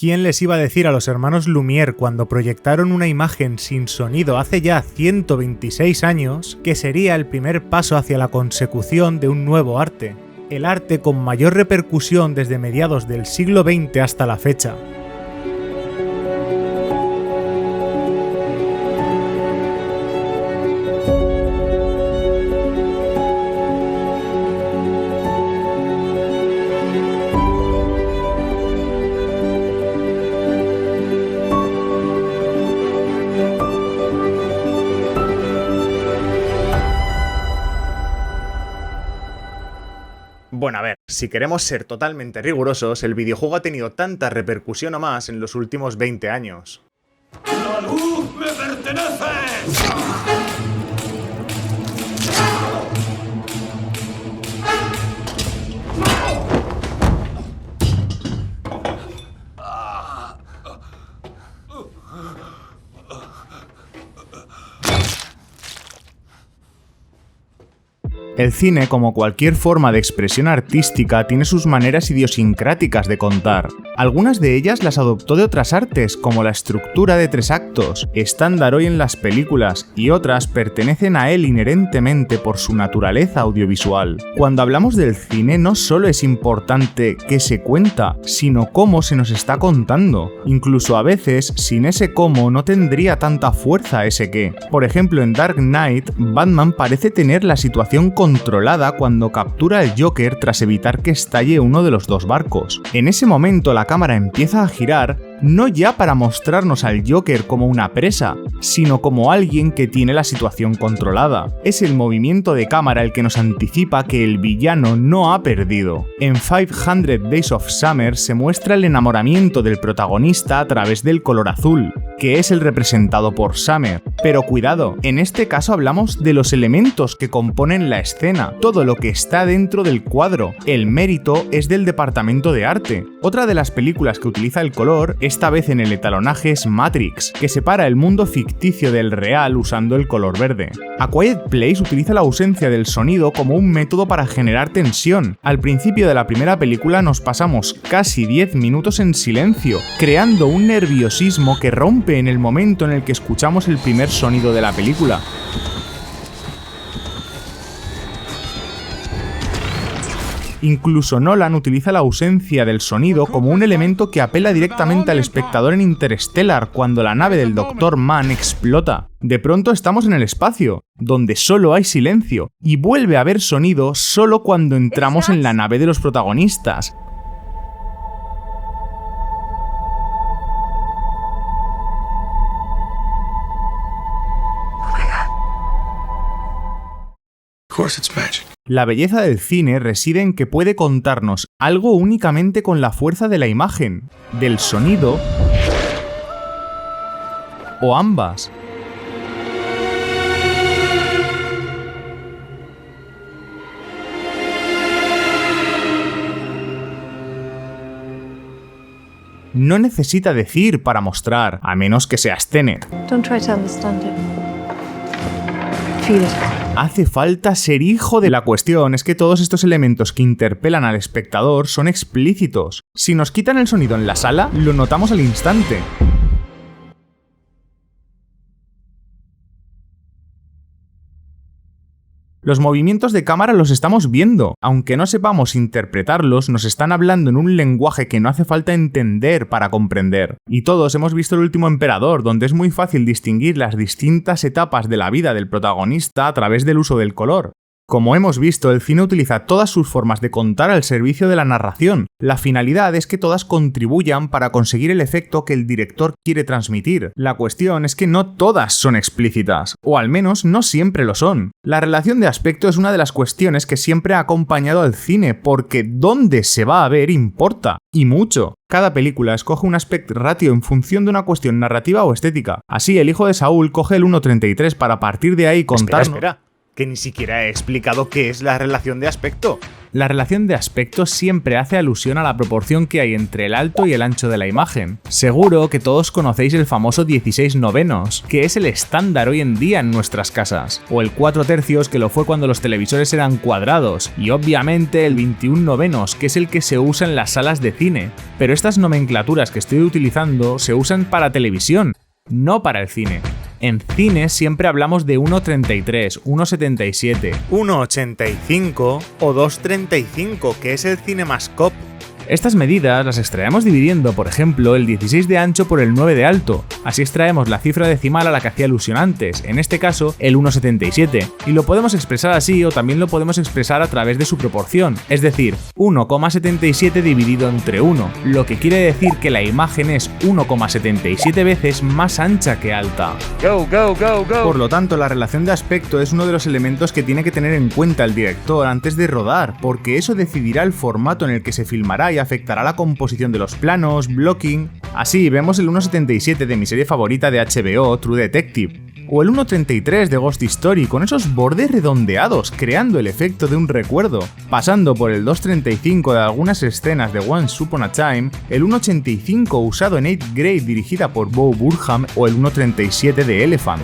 ¿Quién les iba a decir a los hermanos Lumière cuando proyectaron una imagen sin sonido hace ya 126 años que sería el primer paso hacia la consecución de un nuevo arte? El arte con mayor repercusión desde mediados del siglo XX hasta la fecha. Bueno, a ver, si queremos ser totalmente rigurosos, el videojuego ha tenido tanta repercusión o más en los últimos 20 años. ¡La luz me pertenece! El cine, como cualquier forma de expresión artística, tiene sus maneras idiosincráticas de contar. Algunas de ellas las adoptó de otras artes, como la estructura de 3 actos, estándar hoy en las películas, y otras pertenecen a él inherentemente por su naturaleza audiovisual. Cuando hablamos del cine, no solo es importante qué se cuenta, sino cómo se nos está contando. Incluso a veces, sin ese cómo, no tendría tanta fuerza ese qué. Por ejemplo, en Dark Knight, Batman parece tener la situación controlada cuando captura al Joker tras evitar que estalle uno de los 2 barcos. En ese momento la cámara empieza a girar, no ya para mostrarnos al Joker como una presa, sino como alguien que tiene la situación controlada. Es el movimiento de cámara el que nos anticipa que el villano no ha perdido. En 500 Days of Summer se muestra el enamoramiento del protagonista a través del color azul, que es el representado por Summer. Pero cuidado, en este caso hablamos de los elementos que componen la escena, todo lo que está dentro del cuadro. El mérito es del departamento de arte. Otra de las películas que utiliza el color, esta vez en el etalonaje, es Matrix, que separa el mundo ficticio del real usando el color verde. A Quiet Place utiliza la ausencia del sonido como un método para generar tensión. Al principio de la primera película nos pasamos casi 10 minutos en silencio, creando un nerviosismo que rompe en el momento en el que escuchamos el primer sonido de la película. Incluso Nolan utiliza la ausencia del sonido como un elemento que apela directamente al espectador en Interstellar cuando la nave del Dr. Mann explota. De pronto estamos en el espacio, donde solo hay silencio, y vuelve a haber sonido solo cuando entramos en la nave de los protagonistas. Of course it's magic. La belleza del cine reside en que puede contarnos algo únicamente con la fuerza de la imagen, del sonido o ambas. No necesita decir para mostrar, a menos que seas Tenet. Don't try to understand it. Feel it. Hace falta ser hijo de... La cuestión es que todos estos elementos que interpelan al espectador son explícitos. Si nos quitan el sonido en la sala, lo notamos al instante. Los movimientos de cámara los estamos viendo. Aunque no sepamos interpretarlos, nos están hablando en un lenguaje que no hace falta entender para comprender. Y todos hemos visto El último emperador, donde es muy fácil distinguir las distintas etapas de la vida del protagonista a través del uso del color. Como hemos visto, el cine utiliza todas sus formas de contar al servicio de la narración. La finalidad es que todas contribuyan para conseguir el efecto que el director quiere transmitir. La cuestión es que no todas son explícitas, o al menos no siempre lo son. La relación de aspecto es una de las cuestiones que siempre ha acompañado al cine, porque dónde se va a ver importa, y mucho. Cada película escoge un aspect ratio en función de una cuestión narrativa o estética. Así, El hijo de Saúl coge el 1:33 para partir de ahí contarnos... Espera, que ni siquiera he explicado qué es la relación de aspecto. La relación de aspecto siempre hace alusión a la proporción que hay entre el alto y el ancho de la imagen. Seguro que todos conocéis el famoso 16/9, que es el estándar hoy en día en nuestras casas, o el 4/3, que lo fue cuando los televisores eran cuadrados, y obviamente el 21/9, que es el que se usa en las salas de cine. Pero estas nomenclaturas que estoy utilizando se usan para televisión, no para el cine. En cine siempre hablamos de 1.33, 1.77, 1.85 o 2.35, que es el CinemaScope. Estas medidas las extraemos dividiendo, por ejemplo, el 16 de ancho por el 9 de alto. Así extraemos la cifra decimal a la que hacía alusión antes, en este caso el 1,77, y lo podemos expresar así o también lo podemos expresar a través de su proporción, es decir, 1,77 dividido entre 1, lo que quiere decir que la imagen es 1,77 veces más ancha que alta. Go, go, go, go. Por lo tanto, la relación de aspecto es uno de los elementos que tiene que tener en cuenta el director antes de rodar, porque eso decidirá el formato en el que se filmará y afectará la composición de los planos, blocking. Así vemos el 1.77 de mi serie favorita de HBO, True Detective, o el 1.33 de Ghost Story con esos bordes redondeados creando el efecto de un recuerdo, pasando por el 2.35 de algunas escenas de Once Upon a Time, el 1.85 usado en 8th Grade dirigida por Bo Burnham o el 1.37 de Elephant.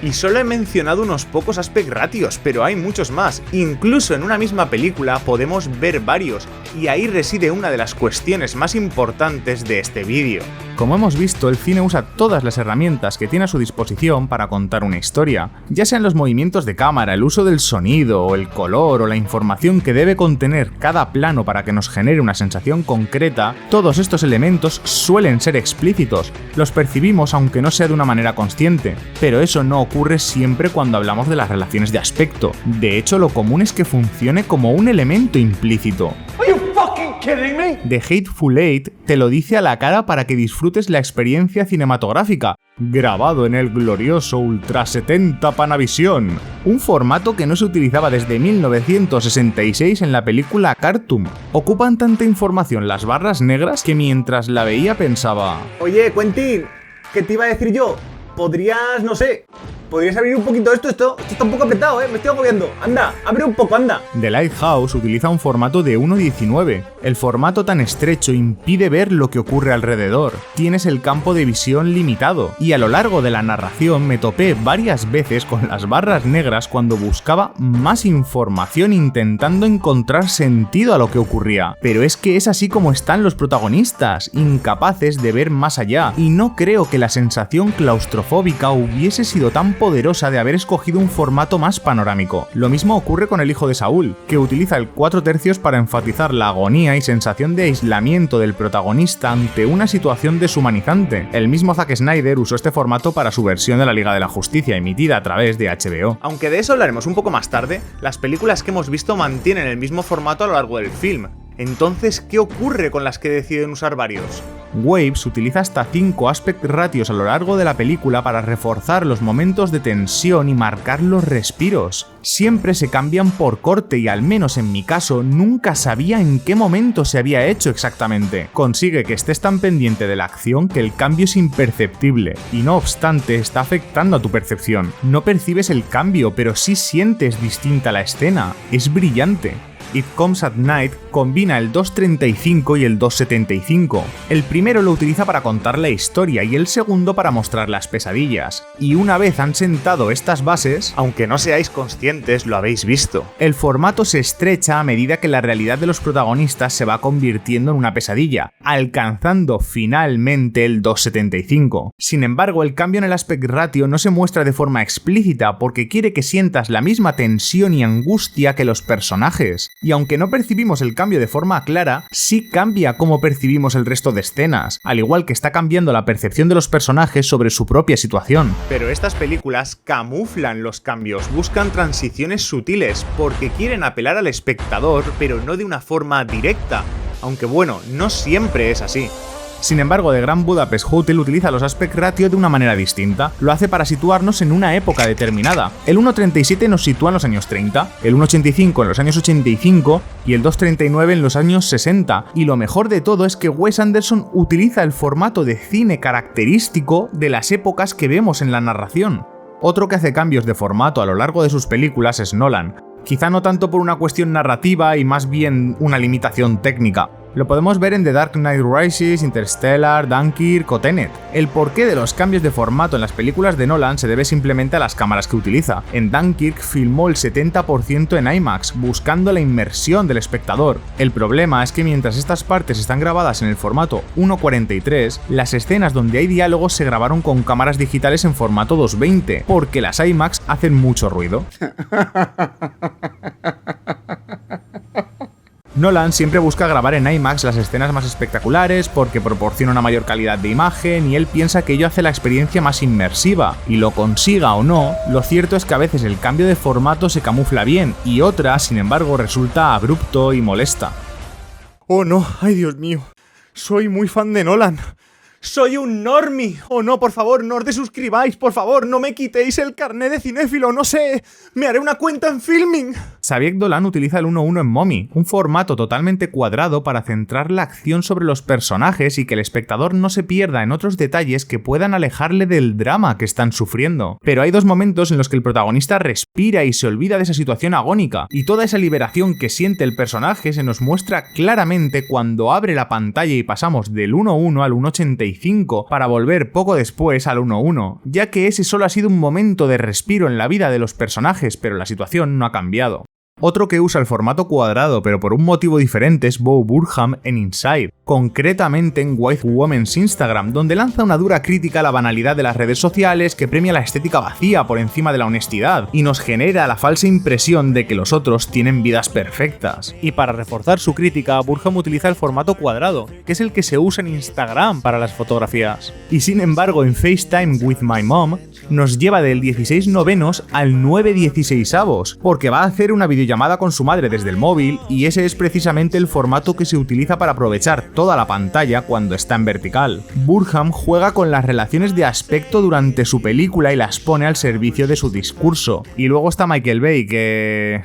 Y solo he mencionado unos pocos aspect ratios, pero hay muchos más. Incluso en una misma película podemos ver varios, y ahí reside una de las cuestiones más importantes de este vídeo. Como hemos visto, el cine usa todas las herramientas que tiene a su disposición para contar una historia, ya sean los movimientos de cámara, el uso del sonido, o el color, o la información que debe contener cada plano para que nos genere una sensación concreta. Todos estos elementos suelen ser explícitos, los percibimos aunque no sea de una manera consciente, pero eso no ocurre siempre cuando hablamos de las relaciones de aspecto. De hecho, lo común es que funcione como un elemento implícito. The Hateful Eight te lo dice a la cara para que disfrutes la experiencia cinematográfica, grabado en el glorioso Ultra 70 Panavision, un formato que no se utilizaba desde 1966 en la película Cartoon. Ocupan tanta información las barras negras que mientras la veía pensaba: Oye, Quentin, ¿qué te iba a decir yo? Podrías, no sé, podrías abrir un poquito esto está un poco apretado, me estoy agobiando. Anda, abre un poco, anda. The Lighthouse utiliza un formato de 1.19. El formato tan estrecho impide ver lo que ocurre alrededor. Tienes el campo de visión limitado, y a lo largo de la narración me topé varias veces con las barras negras cuando buscaba más información intentando encontrar sentido a lo que ocurría. Pero es que es así como están los protagonistas, incapaces de ver más allá, y no creo que la sensación claustrofóbica hubiese sido tan poderosa de haber escogido un formato más panorámico. Lo mismo ocurre con El hijo de Saúl, que utiliza el 4/3 para enfatizar la agonía y sensación de aislamiento del protagonista ante una situación deshumanizante. El mismo Zack Snyder usó este formato para su versión de la Liga de la Justicia, emitida a través de HBO. Aunque de eso hablaremos un poco más tarde, las películas que hemos visto mantienen el mismo formato a lo largo del film. Entonces, ¿qué ocurre con las que deciden usar varios? Waves utiliza hasta 5 aspect ratios a lo largo de la película para reforzar los momentos de tensión y marcar los respiros. Siempre se cambian por corte y, al menos en mi caso, nunca sabía en qué momento se había hecho exactamente. Consigue que estés tan pendiente de la acción que el cambio es imperceptible, y no obstante está afectando a tu percepción. No percibes el cambio, pero sí sientes distinta la escena. Es brillante. It Comes at Night combina el 2.35 y el 2.75. El primero lo utiliza para contar la historia y el segundo para mostrar las pesadillas. Y una vez han sentado estas bases, aunque no seáis conscientes, lo habéis visto. El formato se estrecha a medida que la realidad de los protagonistas se va convirtiendo en una pesadilla, alcanzando finalmente el 2.75. Sin embargo, el cambio en el aspect ratio no se muestra de forma explícita porque quiere que sientas la misma tensión y angustia que los personajes. Y aunque no percibimos el cambio de forma clara, sí cambia cómo percibimos el resto de escenas, al igual que está cambiando la percepción de los personajes sobre su propia situación. Pero estas películas camuflan los cambios, buscan transiciones sutiles, porque quieren apelar al espectador, pero no de una forma directa. Aunque bueno, no siempre es así. Sin embargo, The Grand Budapest Hotel utiliza los aspect ratio de una manera distinta. Lo hace para situarnos en una época determinada. El 1.37 nos sitúa en los años 30, el 1.85 en los años 85 y el 2.39 en los años 60. Y lo mejor de todo es que Wes Anderson utiliza el formato de cine característico de las épocas que vemos en la narración. Otro que hace cambios de formato a lo largo de sus películas es Nolan, Quizá no tanto por una cuestión narrativa y más bien una limitación técnica. Lo podemos ver en The Dark Knight Rises, Interstellar, Dunkirk o Tenet. El porqué de los cambios de formato en las películas de Nolan se debe simplemente a las cámaras que utiliza. En Dunkirk filmó el 70% en IMAX, buscando la inmersión del espectador. El problema es que mientras estas partes están grabadas en el formato 1.43, las escenas donde hay diálogos se grabaron con cámaras digitales en formato 2.20, porque las IMAX hacen mucho ruido. Nolan siempre busca grabar en IMAX las escenas más espectaculares porque proporciona una mayor calidad de imagen y él piensa que ello hace la experiencia más inmersiva, y lo consiga o no, lo cierto es que a veces el cambio de formato se camufla bien y otra, sin embargo, resulta abrupto y molesta. Oh no, ay Dios mío, soy muy fan de Nolan. ¡Soy un normie! ¡Oh no, por favor, no os desuscribáis, por favor, no me quitéis el carné de cinéfilo, no sé! ¡Me haré una cuenta en Filming! Xavier Dolan utiliza el 1:1 en Mommy, un formato totalmente cuadrado para centrar la acción sobre los personajes y que el espectador no se pierda en otros detalles que puedan alejarle del drama que están sufriendo. Pero hay dos momentos en los que el protagonista respira y se olvida de esa situación agónica, y toda esa liberación que siente el personaje se nos muestra claramente cuando abre la pantalla y pasamos del 1:1 al 1.85 para volver poco después al 1:1, ya que ese solo ha sido un momento de respiro en la vida de los personajes, pero la situación no ha cambiado. Otro que usa el formato cuadrado pero por un motivo diferente es Bo Burnham en Inside, concretamente en White Woman's Instagram, donde lanza una dura crítica a la banalidad de las redes sociales que premia la estética vacía por encima de la honestidad y nos genera la falsa impresión de que los otros tienen vidas perfectas. Y para reforzar su crítica, Burnham utiliza el formato cuadrado, que es el que se usa en Instagram para las fotografías. Y sin embargo en FaceTime with My Mom nos lleva del 16/9 al 9/16, porque va a hacer una videollamada con su madre desde el móvil y ese es precisamente el formato que se utiliza para aprovechar toda la pantalla cuando está en vertical. Burnham juega con las relaciones de aspecto durante su película y las pone al servicio de su discurso. Y luego está Michael Bay, que...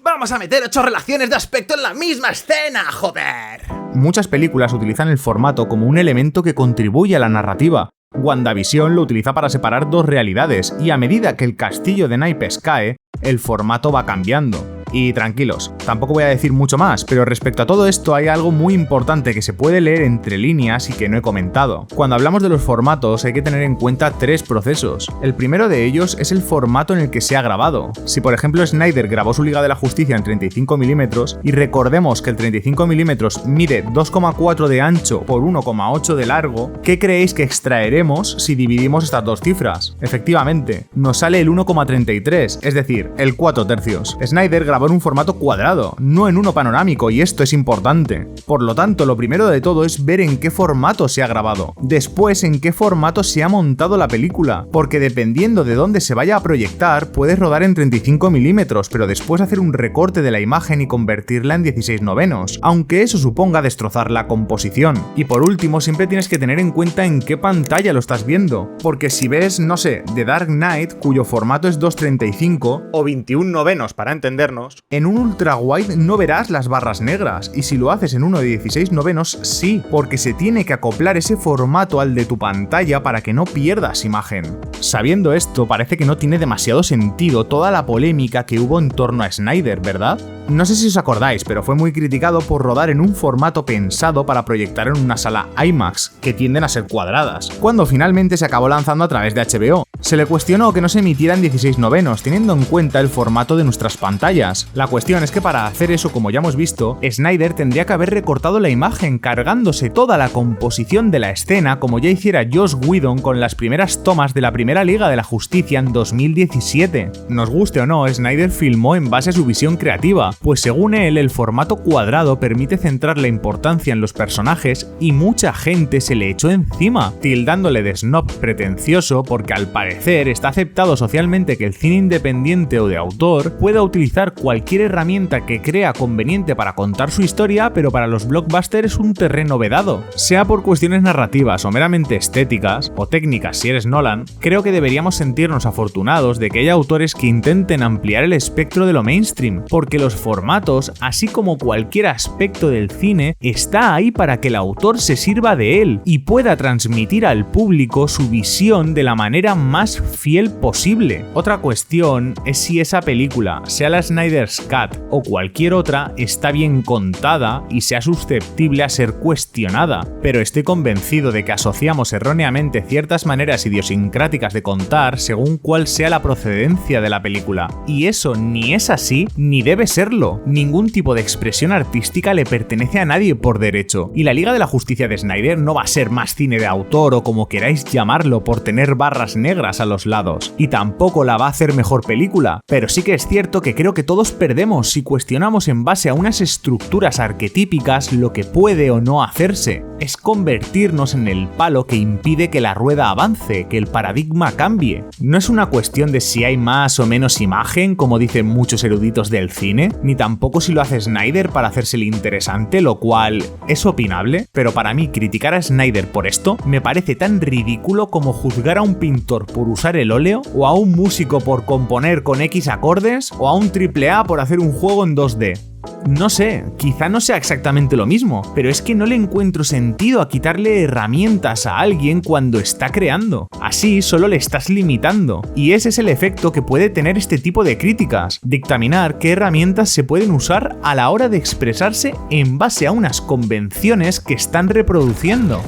¡Vamos a meter 8 relaciones de aspecto en la misma escena, joder! Muchas películas utilizan el formato como un elemento que contribuye a la narrativa. WandaVision lo utiliza para separar dos realidades y a medida que el castillo de naipes cae, el formato va cambiando. Y tranquilos, tampoco voy a decir mucho más, pero respecto a todo esto hay algo muy importante que se puede leer entre líneas y que no he comentado. Cuando hablamos de los formatos hay que tener en cuenta 3 procesos. El primero de ellos es el formato en el que se ha grabado. Si por ejemplo Snyder grabó su Liga de la Justicia en 35 mm y recordemos que el 35 mm mide 2,4 de ancho por 1,8 de largo, ¿qué creéis que extraeremos si dividimos estas dos cifras? Efectivamente, nos sale el 1,33, es decir, el 4/3. Snyder grabó en un formato cuadrado, no en uno panorámico, y esto es importante. Por lo tanto, lo primero de todo es ver en qué formato se ha grabado, después en qué formato se ha montado la película, porque dependiendo de dónde se vaya a proyectar, puedes rodar en 35 mm, pero después hacer un recorte de la imagen y convertirla en 16/9, aunque eso suponga destrozar la composición. Y por último, siempre tienes que tener en cuenta en qué pantalla lo estás viendo, porque si ves, no sé, The Dark Knight, cuyo formato es 2.35 o 21/9 para entendernos, en un ultra wide no verás las barras negras, y si lo haces en uno de 16/9 sí, porque se tiene que acoplar ese formato al de tu pantalla para que no pierdas imagen. Sabiendo esto, parece que no tiene demasiado sentido toda la polémica que hubo en torno a Snyder, ¿verdad? No sé si os acordáis, pero fue muy criticado por rodar en un formato pensado para proyectar en una sala IMAX, que tienden a ser cuadradas, cuando finalmente se acabó lanzando a través de HBO. Se le cuestionó que no se emitiera en 16/9, teniendo en cuenta el formato de nuestras pantallas. La cuestión es que para hacer eso, como ya hemos visto, Snyder tendría que haber recortado la imagen cargándose toda la composición de la escena como ya hiciera Joss Whedon con las primeras tomas de la primera Liga de la Justicia en 2017. Nos guste o no, Snyder filmó en base a su visión creativa, pues según él el formato cuadrado permite centrar la importancia en los personajes y mucha gente se le echó encima, tildándole de snob pretencioso porque al parecer está aceptado socialmente que el cine independiente o de autor pueda utilizar cualquier herramienta que crea conveniente para contar su historia, pero para los blockbusters es un terreno vedado. Sea por cuestiones narrativas o meramente estéticas, o técnicas si eres Nolan, creo que deberíamos sentirnos afortunados de que haya autores que intenten ampliar el espectro de lo mainstream, porque los formatos, así como cualquier aspecto del cine, está ahí para que el autor se sirva de él y pueda transmitir al público su visión de la manera más más fiel posible. Otra cuestión es si esa película, sea la Snyder's Cut o cualquier otra, está bien contada y sea susceptible a ser cuestionada, pero estoy convencido de que asociamos erróneamente ciertas maneras idiosincráticas de contar según cuál sea la procedencia de la película, y eso ni es así ni debe serlo. Ningún tipo de expresión artística le pertenece a nadie por derecho, y la Liga de la Justicia de Snyder no va a ser más cine de autor o como queráis llamarlo por tener barras negras a los lados, y tampoco la va a hacer mejor película, pero sí que es cierto que creo que todos perdemos si cuestionamos en base a unas estructuras arquetípicas lo que puede o no hacerse. Es convertirnos en el palo que impide que la rueda avance, que el paradigma cambie. No es una cuestión de si hay más o menos imagen, como dicen muchos eruditos del cine, ni tampoco si lo hace Snyder para hacerse el interesante, lo cual es opinable, pero para mí criticar a Snyder por esto me parece tan ridículo como juzgar a un pintor por usar el óleo, o a un músico por componer con X acordes, o a un AAA por hacer un juego en 2D. No sé, quizá no sea exactamente lo mismo, pero es que no le encuentro sentido a quitarle herramientas a alguien cuando está creando. Así solo le estás limitando, y ese es el efecto que puede tener este tipo de críticas: dictaminar qué herramientas se pueden usar a la hora de expresarse en base a unas convenciones que están reproduciendo.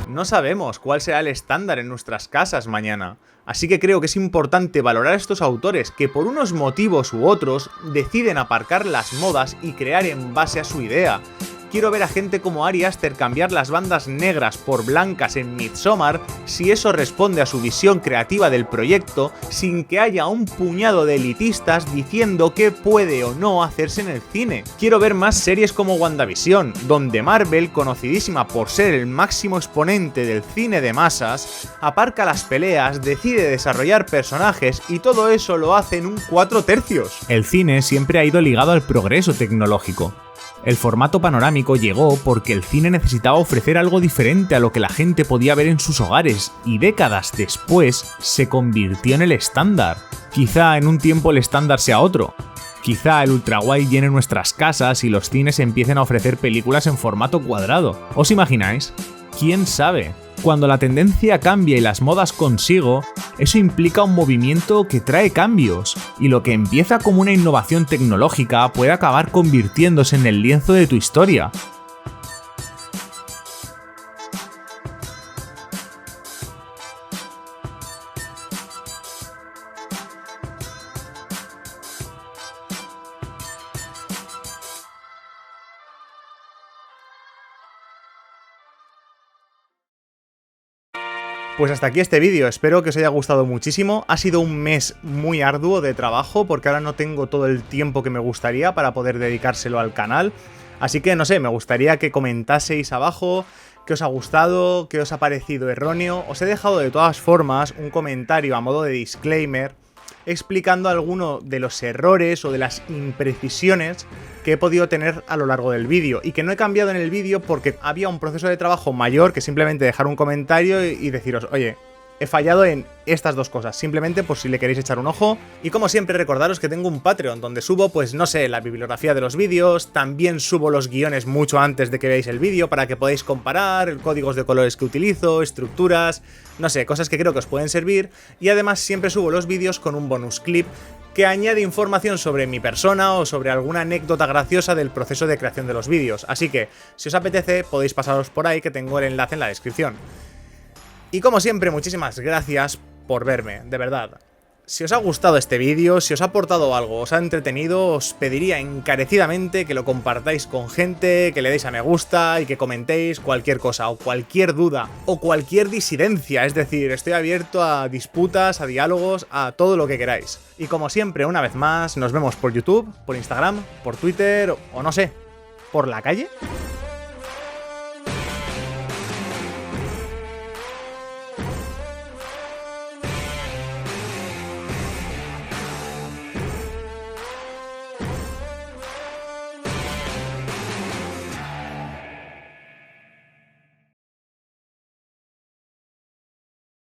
No sabemos cuál será el estándar en nuestras casas mañana, así que creo que es importante valorar a estos autores que por unos motivos u otros deciden aparcar las modas y crear en base a su idea. Quiero ver a gente como Ari Aster cambiar las bandas negras por blancas en Midsommar si eso responde a su visión creativa del proyecto, sin que haya un puñado de elitistas diciendo qué puede o no hacerse en el cine. Quiero ver más series como WandaVision, donde Marvel, conocidísima por ser el máximo exponente del cine de masas, aparca las peleas, decide desarrollar personajes y todo eso lo hace en un 4/3. El cine siempre ha ido ligado al progreso tecnológico. El formato panorámico llegó porque el cine necesitaba ofrecer algo diferente a lo que la gente podía ver en sus hogares, y décadas después se convirtió en el estándar. Quizá en un tiempo el estándar sea otro. Quizá el ultrawide llene nuestras casas y los cines empiecen a ofrecer películas en formato cuadrado. ¿Os imagináis? ¿Quién sabe? Cuando la tendencia cambia y las modas consigo, eso implica un movimiento que trae cambios, y lo que empieza como una innovación tecnológica puede acabar convirtiéndose en el lienzo de tu historia. Pues hasta aquí este vídeo, espero que os haya gustado muchísimo. Ha sido un mes muy arduo de trabajo porque ahora no tengo todo el tiempo que me gustaría para poder dedicárselo al canal. Así que no sé, me gustaría que comentaseis abajo qué os ha gustado, qué os ha parecido erróneo. Os he dejado de todas formas un comentario a modo de disclaimer explicando alguno de los errores o de las imprecisiones que he podido tener a lo largo del vídeo, y que no he cambiado en el vídeo porque había un proceso de trabajo mayor que simplemente dejar un comentario y deciros, oye, he fallado en estas dos cosas, simplemente por si le queréis echar un ojo. Y como siempre, recordaros que tengo un Patreon donde subo, pues no sé, la bibliografía de los vídeos, también subo los guiones mucho antes de que veáis el vídeo para que podáis comparar códigos de colores que utilizo, estructuras, no sé, cosas que creo que os pueden servir, y además siempre subo los vídeos con un bonus clip que añade información sobre mi persona o sobre alguna anécdota graciosa del proceso de creación de los vídeos, así que si os apetece podéis pasaros por ahí, que tengo el enlace en la descripción. Y como siempre, muchísimas gracias por verme, de verdad. Si os ha gustado este vídeo, si os ha aportado algo, os ha entretenido, os pediría encarecidamente que lo compartáis con gente, que le deis a me gusta y que comentéis cualquier cosa o cualquier duda o cualquier disidencia. Es decir, estoy abierto a disputas, a diálogos, a todo lo que queráis. Y como siempre, una vez más, nos vemos por YouTube, por Instagram, por Twitter o no sé, por la calle.